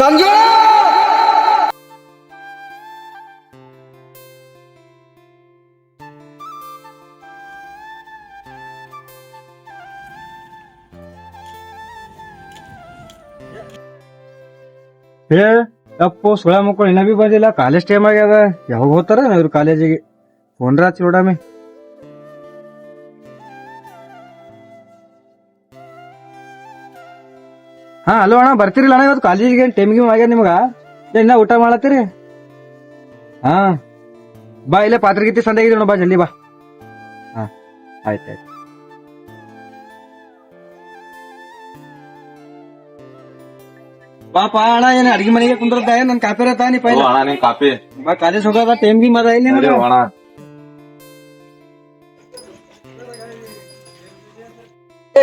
ಸಂಜು ಅಪ್ಪು ಸುಳ ಮಕ್ಕಳು ಇನ್ನ ಬಿ ಬಂದಿಲ್ಲ. ಕಾಲೇಜ್ ಟೈಮ್ ಆಗ್ಯದ. ಯಾವಾಗ ಹೋಗ್ತಾರ ಇವ್ರು ಕಾಲೇಜಿಗೆ? ಫೋನ್ ರಾಚ್ ನೋಡಾಮಿ. ಹಾ ಹಲೋ ಅಣ್ಣ, ಬರ್ತೀರಿಲ್ಲ ಅಣ್ಣ ಇವತ್ತು ಕಾಲೇಜಿಗೆ? ಟೈಮಿಗೆ ಆಗ್ಯದ ನಿಮಗ? ಇನ್ನ ಊಟ ಮಾಡತ್ತೀರಿ? ಹಾ ಬಾ, ಇಲ್ಲೇ ಪಾತ್ರಗೀತಿ ಸಂದೆ ನೋಡ, ಬಾ ಜಲ್ದಿ ಬಾ. ಹಾ ಆಯ್ತಾಯ್ತು. ಪಾಪ ಅಣ್ಣ, ಏನ್ ಅಡ್ಗಿ ಮನೆಗೆ ಕುಂದ್ರದ್ದ? ನನ್ ಕಾಪಿ ರತ್ತ ನೀ ಪೈಲ ಕಾಪಿ ಬಾ. ಕಾಲೇಜ್ ಹೋಗದ ಟೈಮ್ ಬಿ ಮದ ಇಲ್ಲಿ.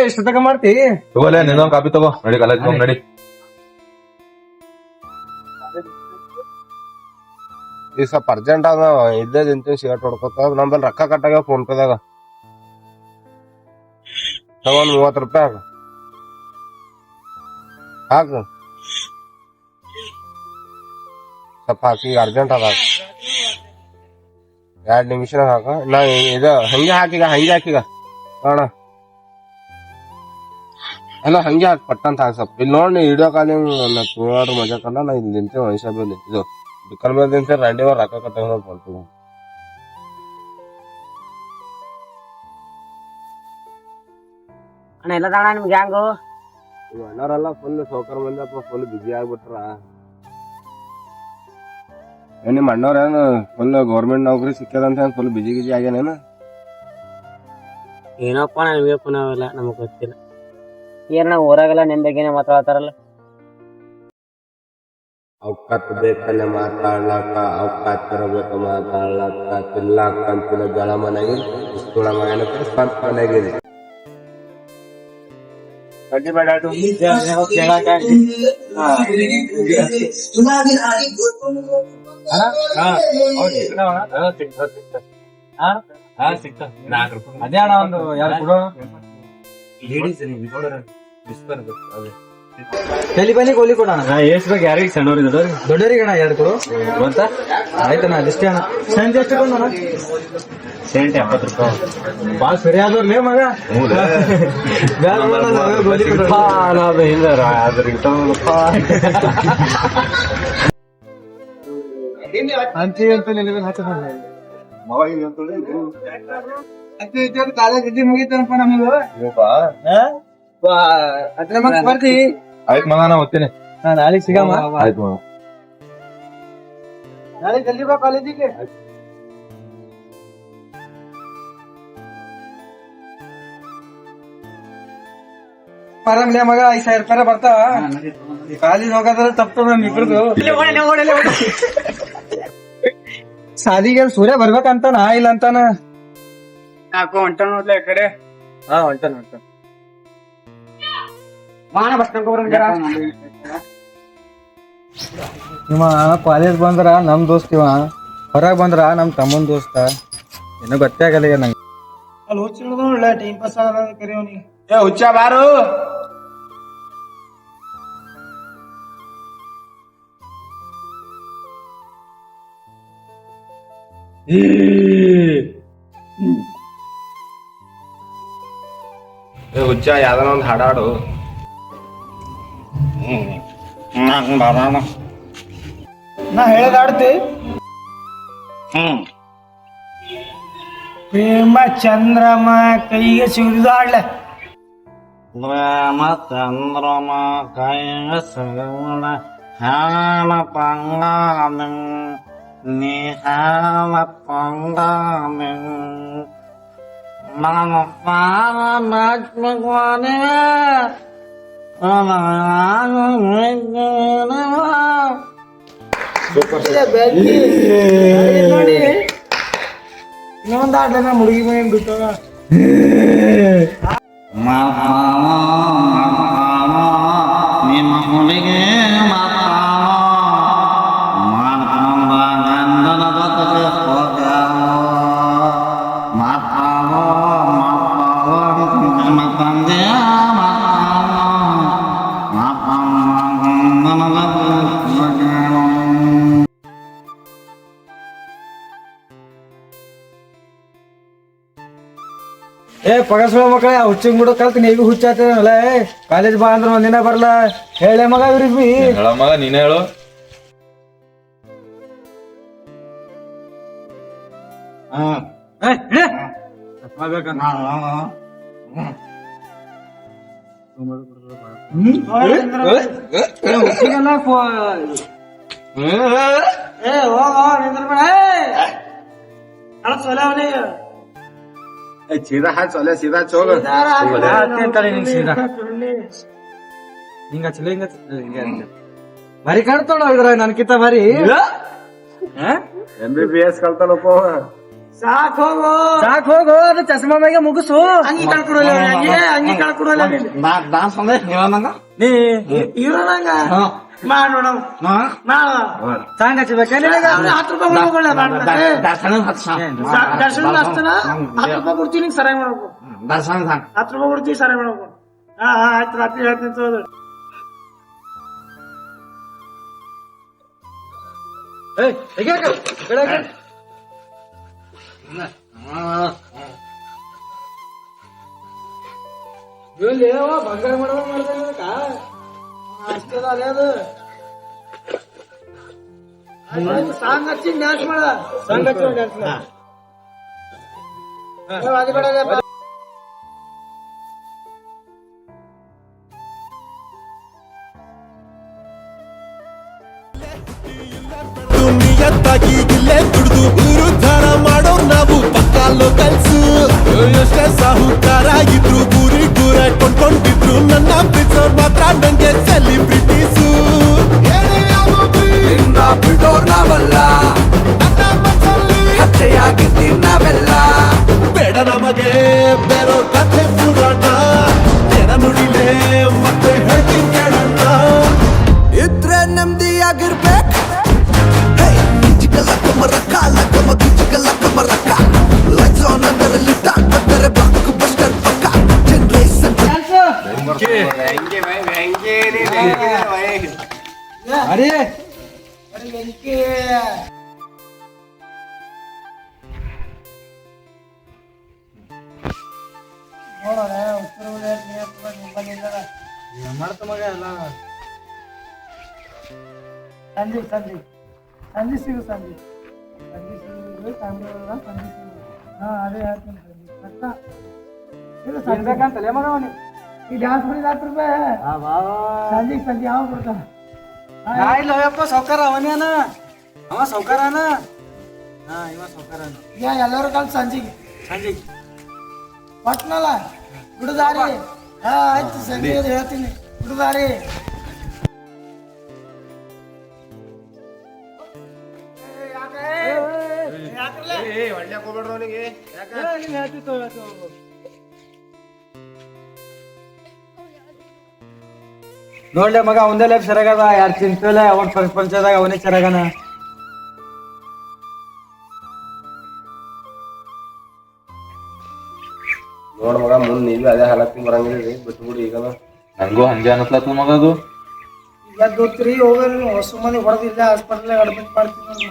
ಎಷ್ಟು ತಕ ಮಾಡ್ತಿ? ತಗೋಲೆ ನಿನ್ನೊಂದ್ ಕಾಪಿ ತಗೋ. ನಡಿ ಕಾಲೇಜ್ ಹೋಗ್ ನಡಿ. ಈಗ ಸ್ವಲ್ಪ ಅರ್ಜೆಂಟ್ ಅದ, ಇದ್ದೇ ತಿಂತೀನಿ ಸಿಗಟ್ ಹೊಡ್ಕೊತ. ನಮ್ಮಲ್ಲಿ ರೊಕ್ಕ ಕಟ್ಟಾಗ ಫೋನ್ ಪೇದಾಗ ತಗೊಂಡ್ 30 ರೂಪಾಯಿ ಹಾಕು. ಸ್ವಲ್ಪ ಹಾಕಿ, ಈಗ ಅರ್ಜೆಂಟ್ ಅದ. 2 ನಿಮಿಷ ಹಾಕ. ನಾ ಇದು ಹಂಗೆ ಹಾಕೀಗ, ಹಂಗೆ ಹಾಕೀಗ ಅಣ್ಣ. ಅಲ್ಲ ಹಂಗೆ ಹಾಕಿ ಪಟ್ಟಂತ ಹಾಕಿ ಸ್ವಲ್ಪ. ಇಲ್ಲಿ ನೋಡಿ ವಿಡಿಯೋ ಕಾಲಿಂಗ್ ತೋಳಾಡ್ರು ಮಜಾಕಲ್ಲ. ನಾ ಇಲ್ಲಿ ನಿಂತೇವೆ ಮನುಷ್ಯ ಮೇಲೆ ಇದು ಬಿಕ್ಕಲ್ ಮೇಲೆ ನಿಂತೆ ರಂಡಿ ಅವ್ರು ರೊಕ್ಕ ಕಟ್ಟಾಗ ಬಂತು. ಅಣ್ಣ ಎಲ್ಲದಣ್ಣ ನಿಮ್ ಗ್ಯಾಂಗು? ಇವ್ ಅಣ್ಣಾರೆಲ್ಲ ಫುಲ್ ಸೌಕರ್ ಮಂದಿ ಅಥವಾ ಫುಲ್ ಬಿಜಿ ಆಗ್ಬಿಟ್ರ. ನಿಮ್ ಅಣ್ಣವ್ರೇನು ಫುಲ್ ಗೌರ್ಮೆಂಟ್ ನೌಕರಿ ಸಿಕ್ಕದಂತ ಫುಲ್ ಬಿಜಿ ಗಿಜಿ ಆಗ್ಯಾನೇನು? ಏನಪ್ಪ ನಮ್ಗೆ ಪುನಃ ನಮಗ್ ಗೊತ್ತಿಲ್ಲ. ಏನ ಊರಾಗೆಲ್ಲ ನಿಮ್ ಬಗ್ಗೆನೆ ಮಾತಾಡ್ತಾರಲ್ಲ. ಅವಕಾತ್ ಬೇಕಲ್ಲ ಮಾತಾಡ್ಲಾಕ, ಅವಕಾತ್ ತರಬೇಕು ಮಾತಾಡ್ಲಾಕ. ತಿನ್ಲಾಕ ಅಂತಿನ ಗಳ ಮನೆಗೆ ಇಸ್ತುಳ ಮಗನ ಸ್ವಂತ ಮನೆಗಿದೆ. ಅದೇ ಅಣ್ಣ ಒಂದು ಯಾರು ಕೊಡೋ ತಲಿ ಬನ್ನಿ ಗೋಲಿ ಕೊಡೋಣ. ಎಷ್ಟು ಬೇಕು ಯಾರಿಗೆ? ಸಣ್ಣವ್ರಿಗೆ ದೊಡ್ಡವರಿಗೆ ಅಣ್ಣ 2 ಕೊಡು ಅಂತ. ಆಯ್ತಣ್ಣ ಅದಿಷ್ಟೇ ಅಣ್ಣ. ಸಂಜೆ ಎಷ್ಟು ಬಂದಣ್ಣ? ಸೆಂಟ್ 70 ರೂಪಾಯಿ. ಬಾಳ ಸರಿ ಆದವ್ರಲೇ ಮಗ. ಗೋಲಿ ಕಾಲೇಜ್ ಇದ್ದಿ ಮುಗಿತನಪ್ಪ ನಮಗ. ಬರ್ತಿ? ಆಯ್ತು ಮಗ, ನಾ ಓದ್ತೀನಿ. ನಾಳೆ ಸಿಗಮ್ಮ. ಆಯ್ತು ಮಗ. ನಾಳೆ ಜಲ್ದಿ ಬಾ ಕಾಲೇಜಿಗೆ. ಆರಾಮ್ಲೇ ಮಗ, 5,000 ರೂಪಾಯಿ ಬರ್ತಾವ. ಕಾಲೇಜ್ ಹೋಗೋದ್ರ ತಪ್ಪ ನಮ್ ಇಬ್ರದು. ಸಾದಿಗೆ ಸೂರ್ಯ ಬರ್ಬೇಕಂತಾನ ಇಲ್ಲ ಅಂತಾನ? ಯಾಕೋ ಹೊಂಟ ನೋಡ್ಲ ಈ ಕಡೆ. ಹಾ ಹೊಂಟಾನ. ಇವ ಕಾಲೇಜ್ ಬಂದ್ರ ನಮ್ ದೋಸ್ತ್, ಇವ ಹೊರಗ್ ಬಂದ್ರ ನಮ್ ತಮ್ಮನ್ ದೋಸ್ತ. ಏನೋ ಗೊತ್ತೇ ಆಗಲ್ಲ ಈಗ ನಂಗೆ. ಅಲ್ಲಿ ಹುಚ್ಚ ಟೈಮ್ ಪಾಸ್ ಆಗಲ್ಲ ಕರಿಯವನಿಗೆ. ಏ ಹುಚ್ಚ ಬಾರು. ಏ ಹುಚ್ಚ, ಯಾವ್ದಾನ ಒಂದ್ ಹಾಡಾಡು. ನಾ ಹೇಳದ್ ಆಡ್ತಿ. ಪ್ರೇಮ ಚಂದ್ರಮ ಕೈಗೆ ಸಿಗುದು ಆಡ್ಲ. ಪ್ರೇಮ ಚಂದ್ರಮ ಕೈಗೆ ಸಿಗುದ ಹಾಳ ಪಂಗಾಮ ನೀ ಹಾಳ ಪಂಗಾಮ ನಾನು ಪಾರ ನಾಚ್ಮಕ್ವಾನೆ ಇನ್ನೊಂದ್ ಆಡ್ಲ ಮುಡುಗಿ ಮನೆ ಬಿಟ್ಟವ. ನಿಮ್ಮ ಹುಡುಗಿ ಮಾಡ್ಕೊಂಡ ಗಂಡನ ಜೊತೆಗೆ ಹೋಗ್ಯಾವ. ನಿಮ್ಮ ತಂದೆಯ ಗಂಡನ ಜೊತೆಗೆ ಏ ಪಗಸ್ಗಳ ಮಕ್ಕಳ ಹುಚ್ಚಿಂಗ್ ಬಿಡೋ ಕಲ್ತ್ ನೀವಿ ಹುಚ್ಚಾತಲ್ಲ ಕಾಲೇಜ್ ಬಾ ಅಂದ್ರ ಒಂದಿನ ಬರ್ಲ ಹೇಳೆ ಮಗ ಇವ್ರಿಗೆ ಬಿ ಹೇಳ ಮಗ ನೀನೇ ಹೇಳು. सीधा हाथ चले सीधा चोग ಹಿಂಗ ಚಲೋ ಹಿಂಗ ಭಾರಿ ಕಾಣ್ತಾವ ಇದ್ರ ನನ್ಕಿಂತ ಭಾರಿ MBBS ಕಲ್ತಾನಪ್ಪ ಸಾಕ್ ಹೋಗು ಅದು ಚಸ್ಮಾ ಮ್ಯಾಗೆ ಮುಗಿಸು ಅಂಗಿ ಕಳ್ಕೊಡಲ್ಲ ಅಂಗಿ ಕಳ್ಕೊಡಲ್ಲ ಡಾನ್ಸ್ ಅಂದ್ರೆ ಹೇಳಂಗ ನೀ ಇರೋಣಂಗ ಮಾಡೋಣ ಸಾಂಗ್ ಹಚ್ಚಬೇಕ ಹತ್ತು ರೂಪಾಯಿ ಕೊಡ್ಕೊಳ್ಳ ದರ್ಶನ ದರ್ಶನ ಅಷ್ಟನ 10 ರೂಪಾಯಿ ಕೊಡ್ತೀನಿ ಸರಾಯಿ ಮಾಡ್ಬೇಕು ದರ್ಶನ 10 ರೂಪಾಯಿ ಕೊಡ್ತೀವಿ ಸರಾಯಿ ಮಾಡ್ಬೇಕು ಹಾ ಆಯ್ತು ರಾತ್ರಿ ಹೇಳ್ತೀನಿ ತೋದು ಬಂಗಾರ ಮಾಡ್ದ ಅಷ್ಟೇ ಅದು ಸಾಂಗ್ ಹಚ್ಚಿ ಡ್ಯಾನ್ಸ್ ಮಾಡ ಸಾಂಗ್ ಹಚ್ಚ ಡ್ಯಾನ್ಸ್ ನಿಯತ್ತಾಗಿ ಇಲ್ಲೇ ದುಡ್ದು ಉರುದ್ಧಾರ ಮಾಡೋ ನಾವು ಪಕ್ಕ ಲೋಕಲ್ಸ್ ಎಷ್ಟೇ ಸಾಹುಕಾರ ಇದ್ರು ಊರಿ ದೂರ ಕೊಂಡ್ಕೊಂಡಿದ್ರು ನನ್ನ ಪ್ರಿಸೋರ್ ಮಾತ್ರ ನಂಗೆ ಸೆಲಿಬ್ರಿಟೀಸು ಬಿಡೋರ್ ನಾವಲ್ಲ ಹತ್ಯೆಯಾಗಿದ್ದೀವಿ ನಾವೆಲ್ಲ ಬೇಡ ನಮಗೆ ಬೇರೋ ಕಥೆ ಪುರಾಣ ಜನ ನುಡಿಲೇ ಮತ್ತೆ ಹೇಳ್ತೀನಿ ಕೇಳೋಣ ಇದ್ರೆ ನೆಮ್ಮದಿಯಾಗಿರ್ಬೇಕು ಅರೆ ನೋಡೋಣ ಉತ್ತರ ಮಾಡ್ತ ಮಗ ಎಲ್ಲ ಸಂಜೆ ಸಿಗು ಸಂಜೆ ಸಿಗು ಸಂಜೆ ಸಿಗು ಹಾ ಅದೇ ಹೇಳ್ತೀನಿ ಸಂಜೆ ಬೇಕಂತಲೇ ಮಗ ಅವನಿ ಈ ಡ್ಯಾನ್ಸ್ ಮಾಡಿ 10 ರೂಪಾಯಿ ಸಂಜೆ ಯಾವ ಕೊಡ್ತಾನೆ ಇಲ್ಲ ಯಪ್ಪ ಸೌಕಾರ ಅವನೇನ ಅವ ಸೌಕಾರನ ಹಾ ಇವ ಸೌಕಾರನ ಎಲ್ಲರೂ ಕಲ್ತು ಸಂಜೆಗೆ ಸಂಜೆ ಪಟ್ನಲ್ಲ ಬಿಡುದಾರಿ ಹಾ ಆಯ್ತು ಸಂಜೆ ಹೇಳ್ತೀನಿ ಬಿಡುದಾರಿ ನೋಡ್ಲೆ ಮಗ ಒಂದೇ ಲೈಫ್ ಸರಿಯಾಗದ ಯಾರು ಚಿಂತಿಲ್ಲ ಅವನ್ ಪ್ರಪಂಚದಾಗ ಅವನೇ ಸರಿಯಾಗನ ನೋಡ್ ಮಗ ಮುಂದ್ ನೀವೇ ಅದೇ ಹಾಲತ್ತಿ ಬರಂಗಿಲ್ಲ ಬಿಟ್ಬಿಡಿ ಈಗ ನಂಗೂ ಹಂಗೆ ಅನಸ್ಲತ್ತ ಮಗ ಅದು. ಈಗ ಗೊತ್ತ್ರಿ ಹೋಗ್ರಿ ಸುಮ್ಮನೆ ಹೊಡೆದಿಲ್ಲ ಹಾಸ್ಪಿಟಲ್ ಅಡ್ಮಿಟ್ ಮಾಡ್ತೀನಿ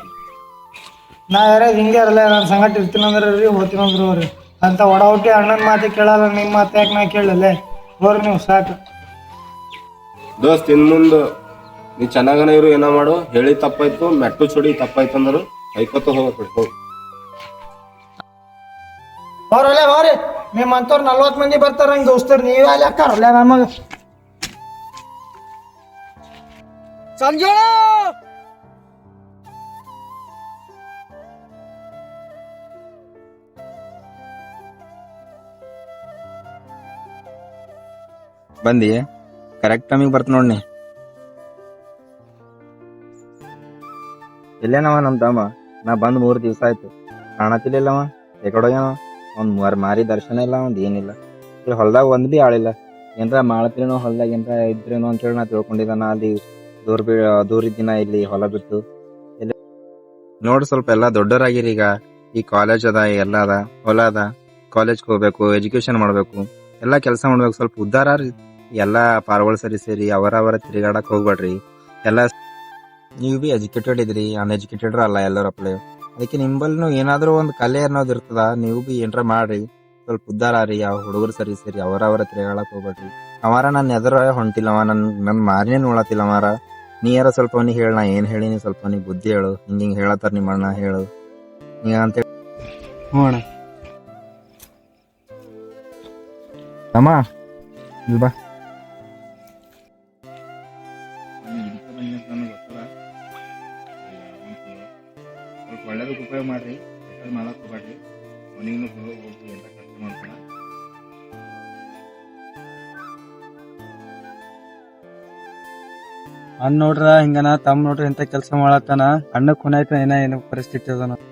ನಾ ಯಾರ ಹಿಂಗೆ ಇರಲ್ಲ ನಾನು ಸಂಗಟ ಇರ್ತೀನಿ ಅಂದ್ರೆ ರೀ ಹೋಗ್ತೀನಿ ಅಂದ್ರು ಅವ್ರಿ ಅಂತ ಒಡಹುಟ್ಟಿ ಅಣ್ಣನ ಮಾತು ಕೇಳಲ್ಲ ನಿಮ್ಮ ಮಾತು ಯಾಕೆ ನಾ ಕೇಳಲ್ಲ ಹೋಗ್ರಿ ನೀವು ಸಾಕು ದೋಸ್ತ್ ಇನ್ ಮುಂದ್ ನೀ ಚೆನ್ನಾಗನ ಇರು ಏನೋ ಮಾಡು ಹೇಳಿ ತಪ್ಪಾಯ್ತು ಮೆಟ್ಟು ಚುಡಿ ತಪ್ಪಾಯ್ತು ಅಂದ್ರು ಐಕೋತ ಹೋಗ್ಬೇಕು ಹೋಗಿ ಹೋಗ್ರಿ ನಿಮ್ಮಂತವ್ರು 40 ಮಂದಿ ಬರ್ತಾರ ಹಂಗೆ ದೋಸ್ತರು ನೀವೇ ಅಲ್ಲಿ ಅಕ್ಕಾರಲ್ಲ ನಮಗ ಸಂಜೆ ಬಂದಿ ಕರೆಕ್ಟ್ ಟೈಮಿಗೆ ಬರ್ತ ನೋಡ್ನಿ ಇಲ್ಲೇನವ ನಮ್ ತಮ್ಮ ನಾ ಬಂದ್ 3 ದಿವಸ ಆಯ್ತು ಕಾಣತಿಲ್ಲವ ಎಕಡೋಗ್ಯಾನ ಒಂದ್ ಮಾರಿ ದರ್ಶನ ಇಲ್ಲ ಒಂದ್ ಏನಿಲ್ಲ ಇಲ್ಲಿ ಹೊಲ್ದಾಗ ಒಂದ್ ಬಿ ಆಳಿಲ್ಲ ಏನ್ರ ಮಾಡ್ತೀನೋ ಹೊಲ್ದಾಗ ಏನ್ರ ಇದ್ರೇನೋ ಅಂತೇಳಿ ನಾ ತಿಳ್ಕೊಂಡಿದ್ದ ನಾ ಅಲ್ಲಿ ದೂರ ಇದ್ದಿನ ಇಲ್ಲಿ ಹೊಲ ಬಿಟ್ಟು ಇಲ್ಲಿ ನೋಡ್ ಸ್ವಲ್ಪ ಎಲ್ಲಾ ದೊಡ್ಡರಾಗಿರಿ ಈ ಕಾಲೇಜ್ ಅದ ಎಲ್ಲ ಅದ ಹೊಲ ಅದ ಕಾಲೇಜ್ ಹೋಗ್ಬೇಕು ಎಜುಕೇಶನ್ ಮಾಡ್ಬೇಕು ಎಲ್ಲಾ ಕೆಲಸ ಮಾಡ್ಬೇಕು ಸ್ವಲ್ಪ ಉದ್ದಾರ ಎಲ್ಲಾ ಪಾರ್ವಳ ಸೇರಿ ಅವರ ತಿರುಗಾಡಕ್ ಹೋಗ್ಬೇಡ್ರಿ ಎಲ್ಲಾ ನೀವು ಬಿ ಎಜುಕೇಟೆಡ್ ಇದ್ರಿ ಅನ್ಎಜುಕೇಟೆಡ್ ಅಲ್ಲ ಎಲ್ಲರಪ್ಲೆ ಅದಕ್ಕೆ ನಿಂಬಲ್ನು ಏನಾದ್ರೂ ಒಂದ್ ಕಲೆ ಅನ್ನೋದು ಇರ್ತದ ನೀವು ಬಿ ಏನ್ರ ಮಾಡ್ರಿ ಸ್ವಲ್ಪ ಉದ್ದಾರ ರೀ ಯಾವ ಹುಡುಗರು ಸರಿ ಸರಿ ಅವರ ತಿರುಗಾಳಕ್ ಹೋಗ್ಬೇಡ್ರಿ. ಅವಾರ ನನ್ನ ಎದುರ ಹೊಂಟಿಲ್ಲ, ಅವ ನನ್ ಮಾರಿನೇ ನೋಡತಿಲ್ಲ ಅವಾರ. ನೀ ಯಾರ ಸ್ವಲ್ಪ ಅವನಿಗೆ ಹೇಳ, ನಾ ಏನ್ ಹೇಳಿನಿ ಸ್ವಲ್ಪ ಅವನಿಗೆ ಬುದ್ಧಿ ಹೇಳು. ಹಿಂಗ ಹೇಳತ್ತಾರ ನಿಮ್ಮ ಅಣ್ಣ ಹೇಳು ನೀ ಅಂತ ಹ್ಞೂ ಅಣ್ಣ. ಅಮ್ಮ ಬಾ. ಸ್ವಲ್ಪ ಒಳ್ಳೇದಕ್ಕೆ ಉಪಯೋಗ ಮಾಡ್ರಿ, ಕೆಟ್ಟದ್ ಮಾಡಕ್ ಹೋಗ್ಬೇಡ್ರಿ. ಅವನಿಗೂ ಹೋಗಿ ಎಲ್ಲ ಖರ್ಚು ಮಾಡ್ತಾನ. ಅಣ್ಣ ನೋಡ್ರ ಹಿಂಗನ, ತಮ್ಮ ನೋಡ್ರಿ ಇಂತ ಕೆಲಸ ಮಾಡತ್ತಾನ. ಅಣ್ಣ ಖುನ ಆಯ್ತ ಏನು ಪರಿಸ್ಥಿತಿ ಅದನ.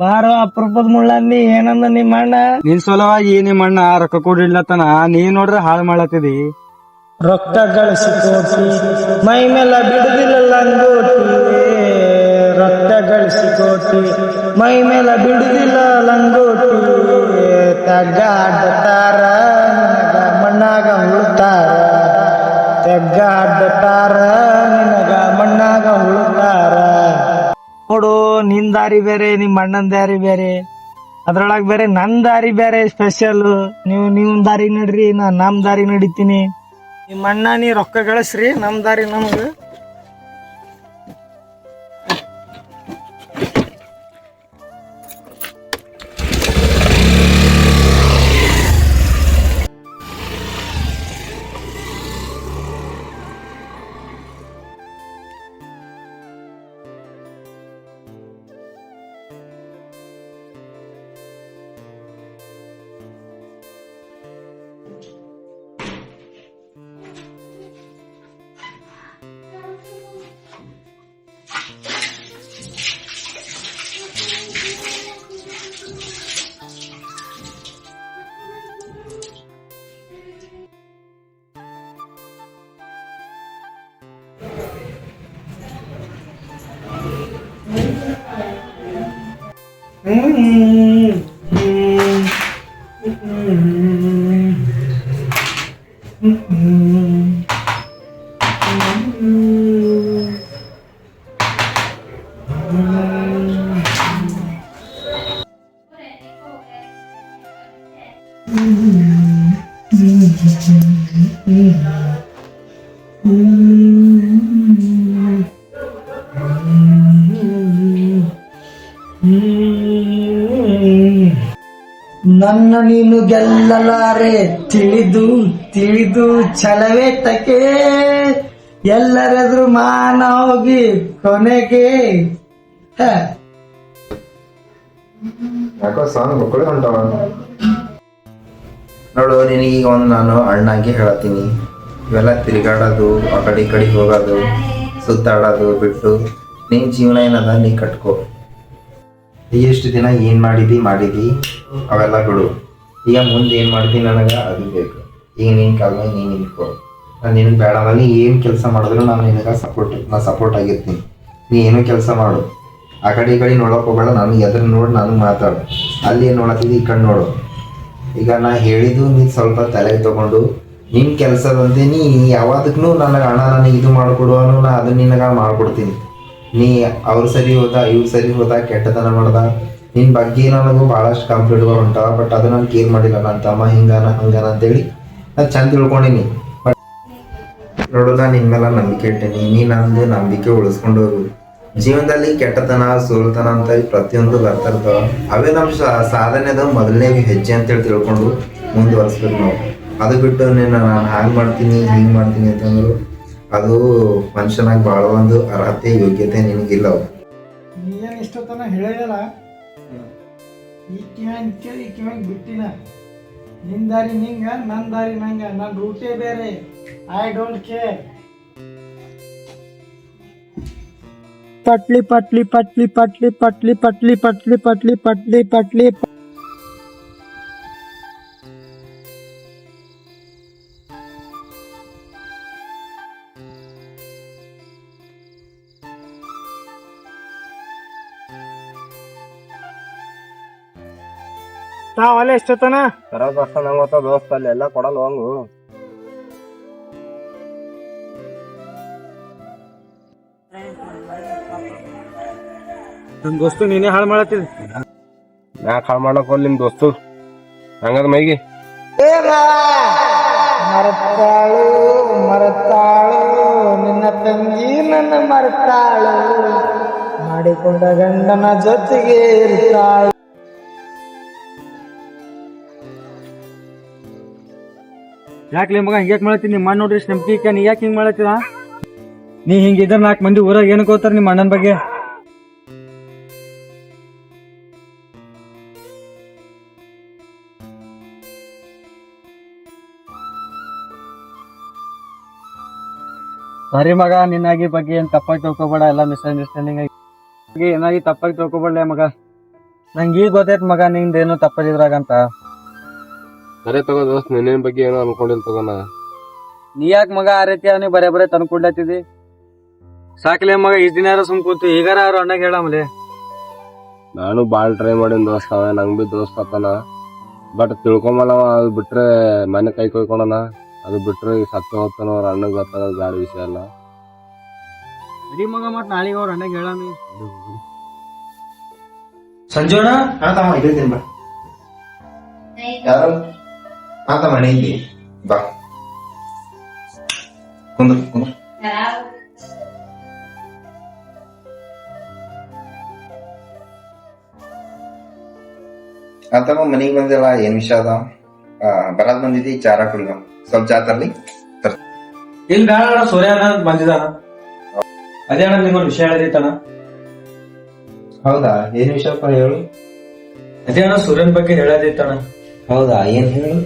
ಬಾರೋ ಅಪರೂಪದ ಮುಳ್ಳಂದಿ, ಏನಂದ ನಿಮ್ಮ ಅಣ್ಣ? ನಿನ್ ಸಲುವಾಗಿ ನಿಮ್ಮ ಅಣ್ಣ ರೊಕ್ಕ ಕೊಡಿಲ್ಲತನ, ನೀನ್ ನೋಡ್ರ ಹಾಳು ಮಾಡತ್ತಿದಿ. ರೊಕ್ಕ ಗಳಿಸಿಕೋಟಿ ಮೈ ಮೇಲೆ ಬಿಡುದಿಲ್ಲ ಲಂಗೋಟಿ, ರೊಕ್ಕ ಗಳಿಸಿಕೋಟಿ ಮೈ ಮೇಲೆ ಬಿಡುದಿಲ್ಲ ಲಂಗೋಟಿ. ತೆಗ್ಗ ಅಡ್ಡತಾರ ನಿನಗ ಮಣ್ಣಾಗ ಉಳ್ತಾರ, ತೆಗ್ಗ ಅಡ್ಡತಾರ ನಿನಗ ಮಣ್ಣಾಗ ಉಳ್ತಾರ. ನೋಡು, ನಿನ್ ದಾರಿ ಬೇರೆ, ನಿಮ್ ಅಣ್ಣನ್ ದಾರಿ ಬೇರೆ, ಅದ್ರೊಳಗ್ ಬೇರೆ ನನ್ ದಾರಿ ಬೇರೆ ಸ್ಪೆಷಲ್. ನೀವು ದಾರಿ ನಡ್ರಿ, ನಾ ನಮ್ ದಾರಿ ನಡಿತೀನಿ. ನಿಮ್ಮ ಅಣ್ಣ ನೀ ರೊಕ್ಕ ಗಳಿಸ್ರಿ, ನಮ್ ದಾರಿ ನಮ್ಗ. ನನ್ನ ನೀನು ಗೆಲ್ಲಲಾರೆ ತಿಳಿದು ತಿಳಿದು ಛಲವೇ ತಕೆ, ಎಲ್ಲರೆದ್ರು ಮಾನ ಹೋಗಿ ಕೊನೆಗೆ. ಯಾಕೋ ಸಾಂಗ್ ಮಕ್ಕಳು ಹೊಂಟಾವ ನೋಡು. ನಿನಗೀಗ ಒಂದು ನಾನು ಅಣ್ಣಾಗಿ ಹೇಳತ್ತೀನಿ, ಇವೆಲ್ಲ ತಿರುಗಾಡೋದು, ಆ ಕಡೆ ಈ ಕಡೆ ಹೋಗೋದು, ಸುತ್ತಾಡೋದು ಬಿಟ್ಟು ನಿನ್ ಜೀವನ ಏನದ ನೀ ಕಟ್ಕೋ. ಎಷ್ಟು ದಿನ ಏನ್ ಮಾಡಿದಿ ಅವೆಲ್ಲ ಬಿಡು. ಈಗ ಮುಂದೆ ಏನ್ ಮಾಡ್ತೀನಿ ನನಗ ಅದು ಬೇಕು. ಈಗ ನಿನ್ ಕಾಲ ಮೇಲೆ ನೀನ್ ನಿಂತ್ಕೋ. ನಾನು ನಿನಗೆ ಬೇಡ ಅಂದ್ರೆ ನೀ ಏನ್ ಕೆಲಸ ಮಾಡಿದ್ರು ನಾನು ನಿನಗ ಸಪೋರ್ಟ್ ಆಗಿರ್ತೀನಿ. ನೀ ಏನೋ ಕೆಲಸ ಮಾಡು, ಆ ಕಡೆ ಈ ಕಡೆ ನೋಡಕ್ ಹೋಗ್ಬೇಡ. ನನಗೆ ಎದ್ರ ನೋಡಿ ನನಗೆ ಮಾತಾಡು. ಅಲ್ಲಿ ಏನು ನೋಡತ್ತಿದ್ದಿ ಈ ಕಡೆ ನೋಡು. ಈಗ ನಾ ಹೇಳಿದ್ದು ನೀ ಸ್ವಲ್ಪ ತಲೆಗೆ ತಗೊಂಡು ನಿನ್ ಕೆಲಸದಂತೆ ನೀ ಯಾವಾದಕ್ಕೂ ನನಗೆ ಅಣ್ಣ ನನಗೆ ಇದು ಮಾಡಿಕೊಡು ಅನ್ನೋ, ನಾ ಅದನ್ನ ನಿನಗ ಮಾಡ್ಕೊಡ್ತೀನಿ. ನೀ ಅವ್ರು ಸರಿ ಹೋದ ಇವ್ರು ಸರಿ ಹೋದ ಕೆಟ್ಟತನ ಮಾಡ್ದ, ನಿನ್ ಬಗ್ಗೆ ನನಗೂ ಭಾಳಷ್ಟು ಕಂಪ್ಲೇಂಟ್ಗಳು ಹೊಂಟಾವ. ಬಟ್ ಅದು ನಾನು ಕೇರ್ ಮಾಡಿಲ್ಲ. ನನ್ನ ತಮ್ಮ ಹಿಂಗಾನ ಹಂಗಾನ ಅಂತೇಳಿ ನಾನು ಚಂದ ತಿಳ್ಕೊಂಡಿನಿ. ಬಟ್ ನೋಡು, ನಾನು ನಿನ್ ಮೇಲೆ ನಂಬಿಕೆ ಇಟ್ಟೀನಿ. ನೀ ನಂದು ನಂಬಿಕೆ ಉಳಿಸ್ಕೊಂಡು ಹೋಗು. ಜೀವನದಲ್ಲಿ ಕೆಟ್ಟತನ ಸೋಲ್ತನ ಅಂತ ಪ್ರತಿಯೊಂದು ಬರ್ತಿರ್ತಾವ. ಅವೇ ನಮ್ಮ ಸಾಧನೆದ ಮೊದಲನೇ ಹೆಜ್ಜೆ ಅಂತೇಳಿ ತಿಳ್ಕೊಂಡು ಮುಂದುವರಿಸ್ಬೇಕು ನಾವು. ಅದು ಬಿಟ್ಟು ನಾನು ಹಾಗೆ ಮಾಡ್ತೀನಿ ಹಿಂಗೆ ಮಾಡ್ತೀನಿ ಅಂತಂದ್ರು ಅದು ಮನುಷ್ಯನಾಗ ಭಾಳ ಒಂದು ಅರ್ಹತೆ ಯೋಗ್ಯತೆ ನಿನಗಿಲ್ಲ. ನೀನ್ ಇಷ್ಟೊತ್ತನ ಹೇಳಿದಲ್ಲ, ಈ ಕಿವ್ಯಾಗ ಈ ಕಿವ್ಯಾಗ ಬಿಟ್ಟಿನ. ನಿನ್ ದಾರಿ ನಿಂಗ, ನನ್ ದಾರಿ ನಂಗ, ನನ್ ರೂಟೇ ಬೇರೆ. I don't care. ಪಟ್ಲಿ ಪಟ್ಲಿ ಪಟ್ಲಿ ಪಟ್ಲಿ ಪಟ್ಲಿ ಪಟ್ಲಿ ಪಟ್ಲಿ ಪಟ್ಲಿ ಪಟ್ಲಿ ಪಟ್ಲಿ. ತಾವ್ ಅಲ್ಲೇ ಎಷ್ಟೊತ್ತನ ಸರ ದೋಸ್ತ ನಂಗೊತ್ತ ದೋಸ್ತ ಅಲ್ಲಿ ಎಲ್ಲ ಕೊಡಲ್ಲ ಹೋಗು. ನಮ್ ದೋಸ್ತು ನೀನೇ ಹಾಳು ಮಾಡತ್ತಿದ್. ಯಾಕೆ ಹಾಳು ಮಾಡಕ್ ಹೋಲ್ ನಿಮ್ ದೋಸ್ತು ಹಂಗದ ಮೈಗೆ. ಮರತಾಳು ಮರತಾಳು ನಿನ್ನ ತಂಗಿ ನನ್ನ ಮರತಾಳು ಮಾಡಿಕೊಂಡ ಗಂಡನ ಜೊತೆಗೆ ಇರ್ತಾಳು. ಯಾಕ್ಲೆ ಮಗ ಹಿಂಗ್ಯಾಕ್ ಮಾಡತ್ತೀನಿ? ನಿಮ್ಮ ಅಣ್ಣ ನೋಡ್ರಿ ಇಷ್ಟ್ ನಂಬಿಕೆ, ನೀ ಯಾಕೆ ಹಿಂಗ್ ಮಾಡತ್ತಿದ? ನೀ ಹಿಂಗಿದ್ರ 4 ಮಂದಿ ಊರಾಗ ಏನ್ ಕೋತಾರ ನಿಮ್ಮ ಅಣ್ಣನ ಬಗ್ಗೆ? ಸರಿ ಮಗ, ನಿನ್ನಾಗಿ ಬಗ್ಗೆ ಏನ್ ತಪ್ಪಾಗಿ ತಿಳ್ಕೊಬೇಡ, ಎಲ್ಲ ಮಿಸ್ಅಂಡರ್ಸ್ಟ್ಯಾಂಡಿಂಗ್ ಆಗಿ ಏನಾಗಿ ತಪ್ಪಾಗಿ ತಿಳ್ಕೊಬೇಡ ಮಗ. ನಂಗೆ ಈಗ ಗೊತ್ತಾಯ್ತು ಮಗ ನಿಂದೇನು ತಪ್ಪದಿದ್ರಾಗಂತ. ಸರಿ ತಗೋ ದೋಸ್ತ್, ನಿನ್ನೇನ್ ಬಗ್ಗೆ ಏನೋ ಅನ್ಕೊಂಡಿಲ್ ತಗೋಣ. ನೀ ಯಾಕೆ ಮಗ ಆ ರೀತಿ ಅವನಿಗೆ ಬರೇ ತಂದ್ಕೊಂಡತ್ತಿದಿ? ಸಾಕ್ಲೆ ಮಗ, ಇಷ್ಟ ದಿನ ಸುಮ್ ಕೂತು ಈಗಾರ ಅವ್ರ ಅಣ್ಣಗೆ ಹೇಳಮಲೆ. ನಾನು ಬಾಳ್ ಟ್ರೈ ಮಾಡಿನ ದೋಸ್ತ, ಅವ ನಂಗ್ ಬಿ ದೋಸ್ತ ಆತನ. ಬಟ್ ತಿಳ್ಕೊಂಬಲ್ಲವ, ಅದು ಬಿಟ್ರೆ ಮನೆ ಕೈ ಕೊಯ್ಕೊಳನ, ಅದು ಬಿಟ್ರೆ ಸತ್ತ ಹೋಗ್ತಾನ. ಅವ್ರ ಅಣ್ಣಗ್ ಗೊತ್ತಾಗ ಗಾಡಿ ವಿಷಯ ಅಲ್ಲ. ಸರಿ ಮಗ, ಮತ್ ನಾಳೆಗೆ ಅವ್ರ ಅಣ್ಣಗೆ ಹೇಳಮಿ. ಸಂಜೋಣ ಯಾರು ಮನೆಗೆ ಬಾ ಕುಂದ್ರ ಕುಂದ್ರ. ಆತಮ್ಮ ಮನೆಗೆ ಬಂದಿಲ್ಲ, ಏನ್ ವಿಷಯ ಅದ? ಬರಾದ್ ಬಂದಿದ್ದಿ, ಚಾರ ಕುಡಿದ. ಸ್ವಲ್ಪ ಚಾ ತರ್ಲಿ. ಇಲ್ಲಿ ಬೇಡ, ಸೂರ್ಯ ಬಂದಿದಾನ. ಅದೇ ಅಣ್ಣ ನಿಮ್ಗೊಂದು ವಿಷಯ ಹೇಳಿದೈತಣ್ಣ. ಹೌದಾ? ಏನ್ ವಿಷಯಪ್ಪ ಹೇಳು. ಅದೇ ಅಣ್ಣ ಸೂರ್ಯನ್ ಬಗ್ಗೆ ಹೇಳದಿತ್ತಣ್ಣ. ಹೌದಾ? ಏನ್ ಹೇಳು.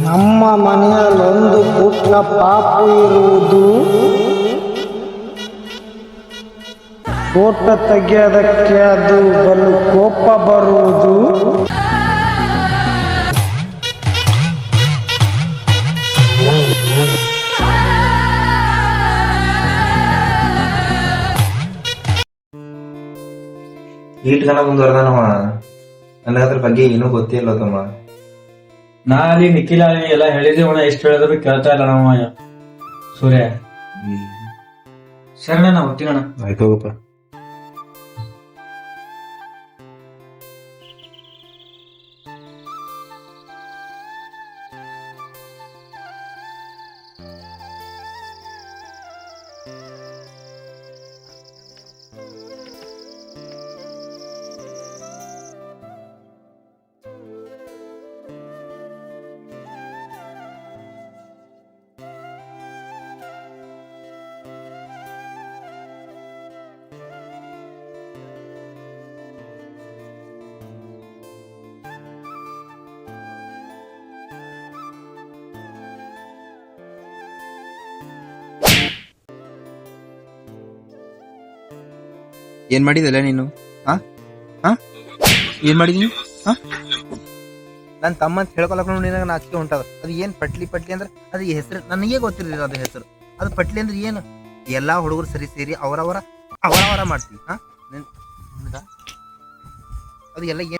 ನಮ್ಮ ಮನೆಯಲ್ಲೊಂದು ಪುಟ್ಟ ಪಾಪು ಇರುವುದು. ಫೋಟೋ ತೆಗೆಯೋದಕ್ಕೆ ಅದು ಬಲು ಕೋಪ ಬರುವುದು. ಈಟ್ ಜನ ಮುಂದುವರೆದಾನವ. ನನಗ ಅದ್ರ ಬಗ್ಗೆ ಏನೂ ಗೊತ್ತಿಲ್ಲ ತಮ್ಮ. ನಾ ಅಲ್ಲಿ ನಿಖಿಲ ಎಲ್ಲ ಹೇಳಿದೀವಣ್ಣ, ಎಷ್ಟು ಹೇಳಿದ್ರು ಕೇಳ್ತಾ ಇಲ್ಲ ನಾವು ಸೂರ್ಯ. ಸರಿ ನಾ ಹೋಗ್ತೀನಣ್ಣ. ಆಯ್ತು ಹೋಗಪ್ಪ. ಏನ್ ಮಾಡಿದಲ್ಲ ನೀನು? ಏನ್ ಮಾಡಿದೀನಿ? ನನ್ನ ತಮ್ಮ ಅಂತ ಹೇಳ್ಕೊಳಕ್ ನಿನಗೆ ನಾಚಿಕೆ ಹೊಂಟದ. ಅದು ಏನ್ ಪಟ್ಲಿ ಅಂದ್ರೆ ಅದು ಹೆಸರು ನನಗೆ ಗೊತ್ತಿರಲಿಲ್ಲ. ಅದು ಹೆಸರು ಅದು ಪಟ್ಲಿ ಅಂದ್ರೆ ಏನು? ಎಲ್ಲಾ ಹುಡುಗರು ಸರಿ ಸೇರಿ ಅವರವರ ಮಾಡ್ತೀವಿ. ಅದು ಎಲ್ಲ ಏನ್?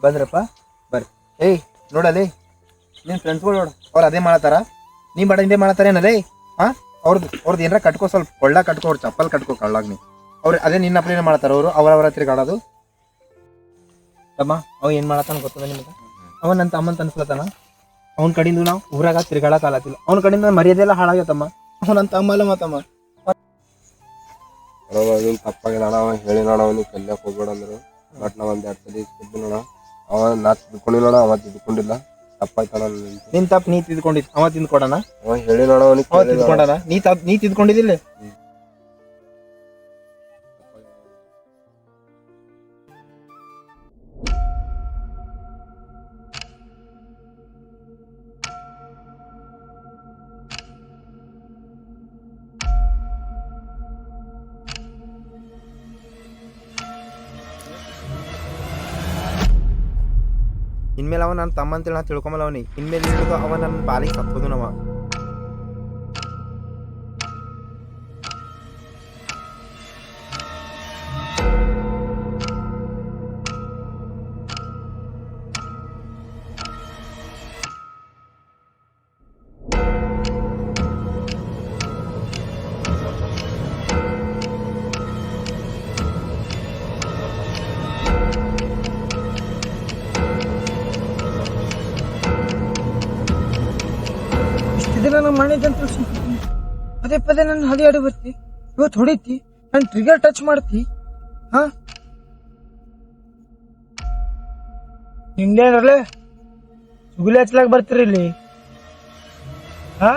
ಬಂದ್ರಪ್ಪ ಬರ್ರಿ. ಏಯ್ ನೋಡಲೇ, ನಿನ್ ಫ್ರೆಂಡ್ಸ್ಗಳು ನೋಡು, ಅವ್ರು ಅದೇ ಮಾಡತಾರ, ನೀ ಹಿಂದೆ ಮಾಡತಾರೇನಲ್ಲೇ? ಅವ್ರದ್ದು ಏನಾರ ಕಟ್ಕೋ, ಸ್ವಲ್ಪ ಕೊಳ್ಳ ಕಟ್ಕೋ, ಅವ್ರ ಚಪ್ಪಲ್ ಕಟ್ಕೋ ಕಳ್ಳಾಗ. ನೀ ಅವ್ರು ಅದೇ ನಿನ್ನ ಅಪ್ಲಿನೇ ಮಾಡ್ತಾರ ಅವರು ಅವರವರ ತಿರುಗಾಡೋದು. ತಮ್ಮ ಅವ ಏನ್ ಮಾಡತ್ತಾನ ಗೊತ್ತದ ನಿಮ್ಗೆ? ಅವನ್ ನನ್ನ ತಮ್ಮಂತ ಅನ್ಸ್ಲತ್ತಾನ. ಅವ್ನ ಕಡೆಯಿಂದ ನಾವು ಊರಾಗ ತಿರುಗಾಡಕ್ ಆಗತ್ತಿಲ್ಲ. ಅವ್ನ ಕಡೆಯಿಂದ ಮರ್ಯಾದೆ ಎಲ್ಲ ಹಾಳಾಗತ್ತಮ್ಮ. ಅವ ನನ್ನ ತಮ್ಮ ಅಲ್ಲ ಮತ್ತಮ್ಮ. ತಪ್ಪಾಗಿ ನೋಡ ಅವ ಹೇಳಿ ನೋಡ ಅವನಿಗೆ ಕಲ್ಯಾಕ್ ಹೋಗ್ಬೇಡ ಅಂದ್ರು. ಬಟ್ ನಾವ್ ಒಂದ್ 2 ಸಲ ಇಸ್ಕೊದ್ವಿ ನೋಡ. ಅವ ನಾ ತಿದ್ಕೊಂಡಿಲ್ಲ ನೋಡ, ಅವ ತಿದ್ಕೊಂಡಿಲ್ಲ. ತಪ್ಪಾಯ್ತಾನ. ನಿನ್ ತಪ್ಪು ನೀ ತಿದ್ಕೊಂಡಿದ್ ಅವ ತಿಂದ್ಕೊಡಣ. ಅವ ಹೇಳಿ ನೋಡ ಅವನಿಗೆ ಅವ ತಿದ್ಕೊಂಡಾನ. ನೀ ತಿದ್ಕೊಂಡಿದ್ದಿಲ್ಲ. ಇನ್ಮೇಲೆ ಅವ ನನ್ನ ತಮ್ಮ ಅಂತೇಳಿ ನಾ ತಿಳ್ಕೊಂಬಲ್ಲ ಅವನಿಗೆ. ಇನ್ಮೇಲೆ ಇರೋದು ಅವ ನನ್ನ ಬಾಲಿಗೆ ಸತ್ತೋದು ನಾವ. ಇದೆಲ್ಲ ನಮ್ಮ ಮನೆ ಜಂತ್ರ ಪದೇ ಪದೇ ನನ್ನ ಹದಿಯಾಡಿ ಬರ್ತಿ. ಇವತ್ತು ಹೊಡಿತಿ, ನನ್ ಟ್ರಿಗರ್ ಟಚ್ ಮಾಡ್ತಿ. ಹಾ ನಿಮ್ದೇನಲ್ಲೇ ಸುಗುಲಿ ಹಚ್ಲಾಕ್ ಬರ್ತೀರಿ ಇಲ್ಲಿ? ಹಾ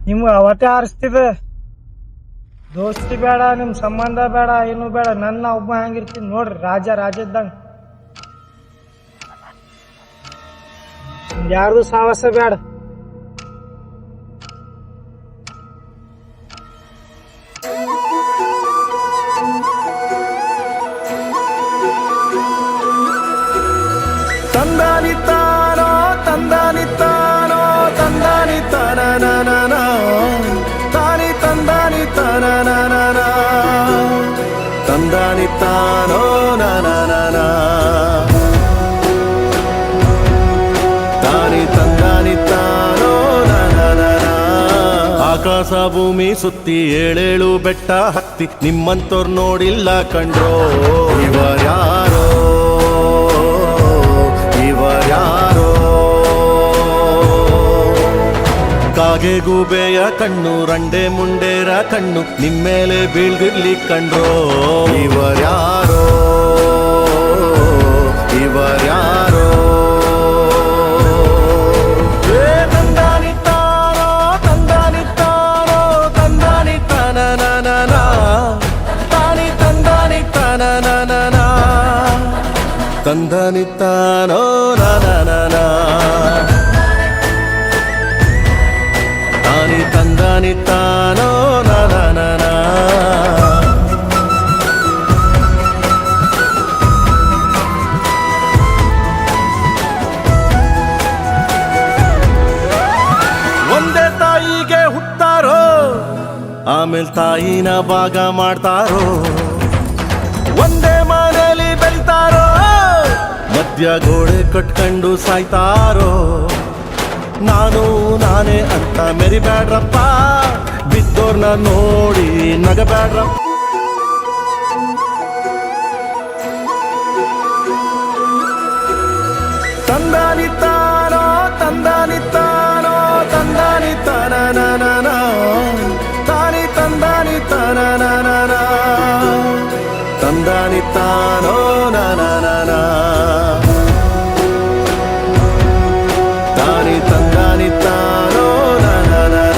ನಿಮ್ಗೆ ಅವತ್ತೇ ಹಾರಿಸ್ತಿದೆ. ದೋಸ್ತಿ ಬೇಡ, ನಿಮ್ ಸಂಬಂಧ ಬೇಡ, ಏನು ಬೇಡ. ನನ್ನ ಒಬ್ಬ ಹಂಗಿರ್ತೀನಿ ನೋಡ್ರಿ, ರಾಜ ಇದ್ದಂಗ. ಯಾರ್ದು ಸಾಹಸ ಬೇಡ. ತಂದಾನಿತ್ತಾನೋ ತಂದಾನಿತ್ತಾನೋ ತಂದಾನಿತ್ತಾನ ತಾನಿ ತಂದಾನಿತ್ತಾನ ತಂದಾನಿತ್ತಾನೋ ನಾನ ತಾನಿ ತಂದಾನಿತ್ತಾನೋ ನಾನ. ಆಕಾಶ ಭೂಮಿ ಸುತ್ತಿ 7 ಬೆಟ್ಟ ಹತ್ತಿ ನಿಮ್ಮಂತೋರ್ ನೋಡಿಲ್ಲ ಕಂಡ್ರೋ. ಇವರ್ಯಾರೋ ಇವರ್ಯಾರೋ ಕಾಗೆ ಗೂಬೆಯ ಕಣ್ಣು ರಂಡೆ ಮುಂಡೇರ ಕಣ್ಣು ನಿಮ್ಮೇಲೆ ಬೀಳ್ದಿರ್ಲಿ ಕಂಡ್ರೋ. ಇವರ್ಯಾರೋ ಇವರ್ಯಾರೋ ತಂದಾನಿತ್ತಾನೋ ತಂದಾನಿತ್ತಾನೋ ತಂದಾನಿತ್ತಾನ ತಾನಿ ತಂದಾನಿತ್ತಾನ ತಂದಾನಿತ್ತಾನೋ ನಾನ ತಾನಿ ತಂದಾನಿತ್ತಾನೋ ನಾನ. ಒಂದೇ ತಾಯಿಗೆ ಹುಟ್ಟಾರೋ, ಆಮೇಲೆ ತಾಯಿನ ಭಾಗ ಮಾಡ್ತಾರೋ. ಒಂದೇ ಮನೇಲಿ ಬೆಳಿತಾರೋ, ಮಧ್ಯ ಗೋಡೆ ಕಟ್ಕೊಂಡು ಸಾಯ್ತಾರೋ. ನಾನೇ ಅಂತ ಮೆರಿಬ್ಯಾಡ್ರಪ್ಪ, ಬಿದ್ದೋರ್ನ ನೋಡಿ ನಗಬ್ಯಾಡ್ರಪ್ಪ. ತಂದಾನಿತ್ತಾನೋ ತಂದಾನಿತ್ತಾನೋ ತಂದಾನಿತ್ತಾನ ತಾನಿ ತಂದಾನಿತ್ತಾನ ತಂದಾನಿತ್ತಾನೋ ನಾನ ತಾನಿ ತಂದಾನಿತ್ತಾನೋ ನಾನ.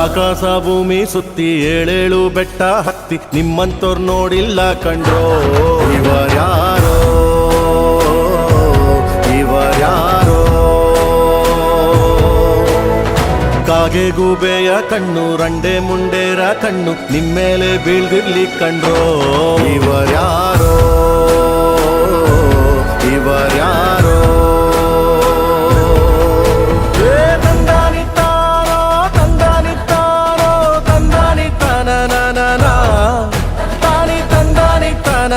ಆಕಾಶ ಭೂಮಿ ಸುತ್ತಿ 7 ಬೆಟ್ಟ ಹತ್ತಿ ನಿಮ್ಮಂತೋರ್ ನೋಡಿಲ್ಲ ಕಂಡ್ರೋ. ಇವರ್ಯಾರೋ ಇವರ್ಯಾರೋ ಕಾಗೆ ಗೂಬೆಯ ಕಣ್ಣು ರಂಡೆ ಮುಂಡೇರ ಕಣ್ಣು ನಿಮ್ಮೇಲೆ ಬೀಳ್ದಿರ್ಲಿ ಕಂಡ್ರೋ. ಇವರ್ಯಾರೋ ಇವರ್ಯಾರೋ ತಂದಾನಿತ್ತಾನೋ ತಂದಾನಿತ್ತಾನೋ ತಂದಾನಿತ್ತಾನ ತಾನಿ ತಂದಾನಿತ್ತಾನ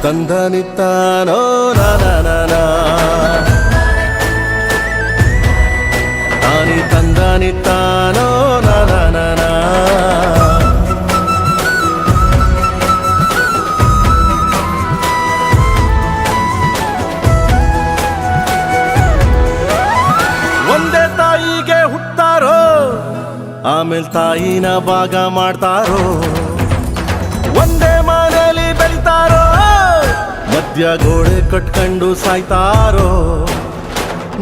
ತಂದಾನಿತ್ತಾನೋ ನಾನ ತಾನಿ ತಂದಾನಿತ್ತಾನೋ ನಾನ ಆಮೇಲೆ ತಾಯಿನ ಭಾಗ ಮಾಡ್ತಾರೋ, ಒಂದೇ ಮನೇಲಿ ಬೆಳಿತಾರೋ, ಮಧ್ಯ ಗೋಡೆ ಕಟ್ಕೊಂಡು ಸಾಯ್ತಾರೋ.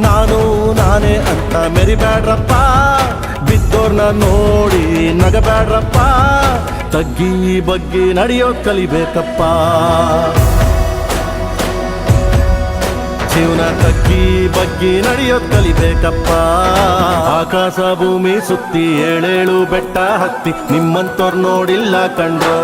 ನಾನು ನಾನೇ ಅಂತ ಮೆರಿಬ್ಯಾಡ್ರಪ್ಪ, ಬಿದ್ದೋರ್ನ ನೋಡಿ ನಗಬ್ಯಾಡ್ರಪ್ಪ, ತಗ್ಗಿ ಬಗ್ಗಿ ನಡೆಯೋದ್ ಕಲಿಬೇಕಪ್ಪ. ಜೀವನ ತಗ್ಗಿ ಬಗ್ಗಿ ನಡೆಯೋದ್ ಕಲಿಬೇಕಪ್ಪ. ಆಕಾಶ ಭೂಮಿ ಸುತ್ತಿ 7 ಬೆಟ್ಟ ಹತ್ತಿ ನಿಮ್ಮಂತೋರ್ ನೋಡಿಲ್ಲ ಕಂಡ್ರೋ.